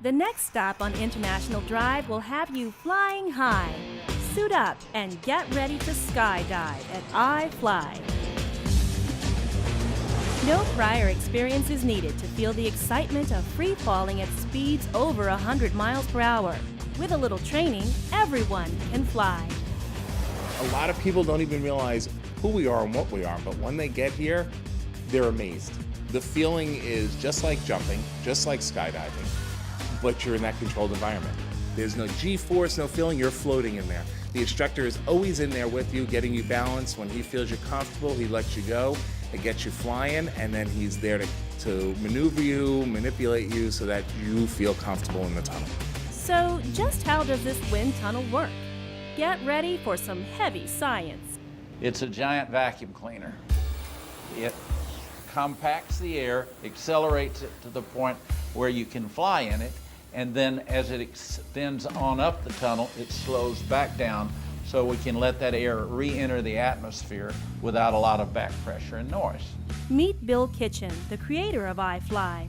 The next stop on International Drive will have you flying high. Suit up and get ready to skydive at iFly. No prior experience is needed to feel the excitement of free falling at speeds over 100 miles per hour. With a little training, everyone can fly. A lot of people don't even realize who we are and what we are, but when they get here, they're amazed. The feeling is just like jumping, just like skydiving, but you're in that controlled environment. There's no G-force, no feeling, you're floating in there. The instructor is always in there with you, getting you balanced. When he feels you're comfortable, he lets you go. It gets you flying, and then he's there to maneuver you, manipulate you so that you feel comfortable in the tunnel. So just how does this wind tunnel work? Get ready for some heavy science. It's a giant vacuum cleaner. It compacts the air, accelerates it to the point where you can fly in it, and then as it extends on up the tunnel, it slows back down so we can let that air re-enter the atmosphere without a lot of back pressure and noise. Meet Bill Kitchen, the creator of iFly,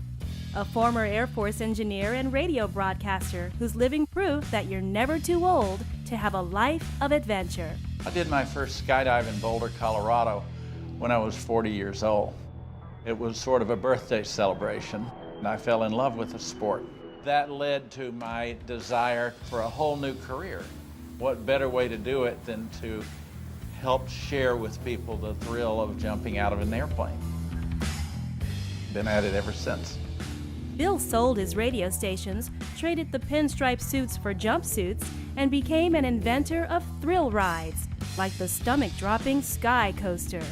a former Air Force engineer and radio broadcaster who's living proof that you're never too old to have a life of adventure. I did my first skydive in Boulder, Colorado when I was 40 years old. It was sort of a birthday celebration, and I fell in love with the sport. That led to my desire for a whole new career. What better way to do it than to help share with people the thrill of jumping out of an airplane? Been at it ever since. Bill sold his radio stations, traded the pinstripe suits for jumpsuits, and became an inventor of thrill rides, like the stomach-dropping Sky Coaster.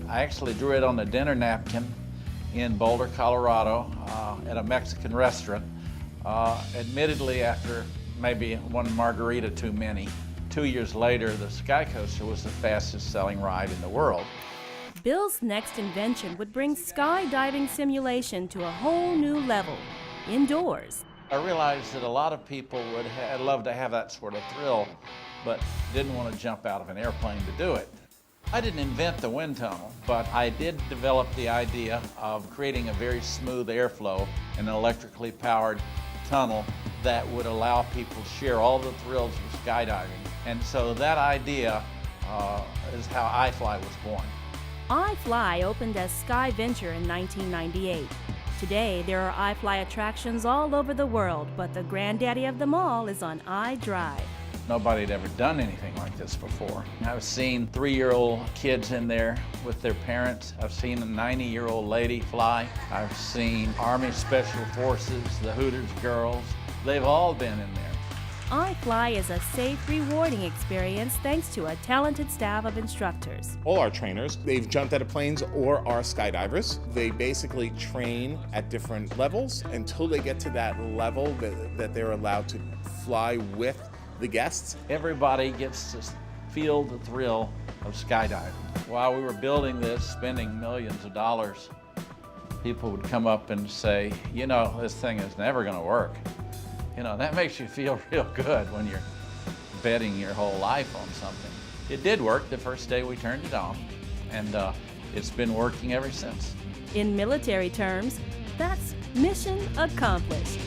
I actually drew it on a dinner napkin in Boulder, Colorado, at a Mexican restaurant, admittedly after maybe one margarita too many. 2 years later, the Sky Coaster was the fastest selling ride in the world. Bill's next invention would bring skydiving simulation to a whole new level, indoors. I realized that a lot of people would love to have that sort of thrill, but didn't want to jump out of an airplane to do it. I didn't invent the wind tunnel, but I did develop the idea of creating a very smooth airflow in an electrically powered tunnel that would allow people to share all the thrills of skydiving. And so that idea is how iFly was born. iFly opened as Sky Venture in 1998. Today, there are iFly attractions all over the world, but the granddaddy of them all is on iDrive. Nobody had ever done anything like this before. I've seen 3-year-old kids in there with their parents. I've seen a 90-year-old lady fly. I've seen Army Special Forces, the Hooters girls. They've all been in there. iFly is a safe, rewarding experience thanks to a talented staff of instructors. All our trainers, they've jumped out of planes or are skydivers. They basically train at different levels until they get to that level that they're allowed to fly with the guests. Everybody gets to feel the thrill of skydiving. While we were building this, spending millions of dollars, people would come up and say, you know, this thing is never going to work. You know, that makes you feel real good when you're betting your whole life on something. It did work the first day we turned it on, and it's been working ever since. In military terms, that's mission accomplished.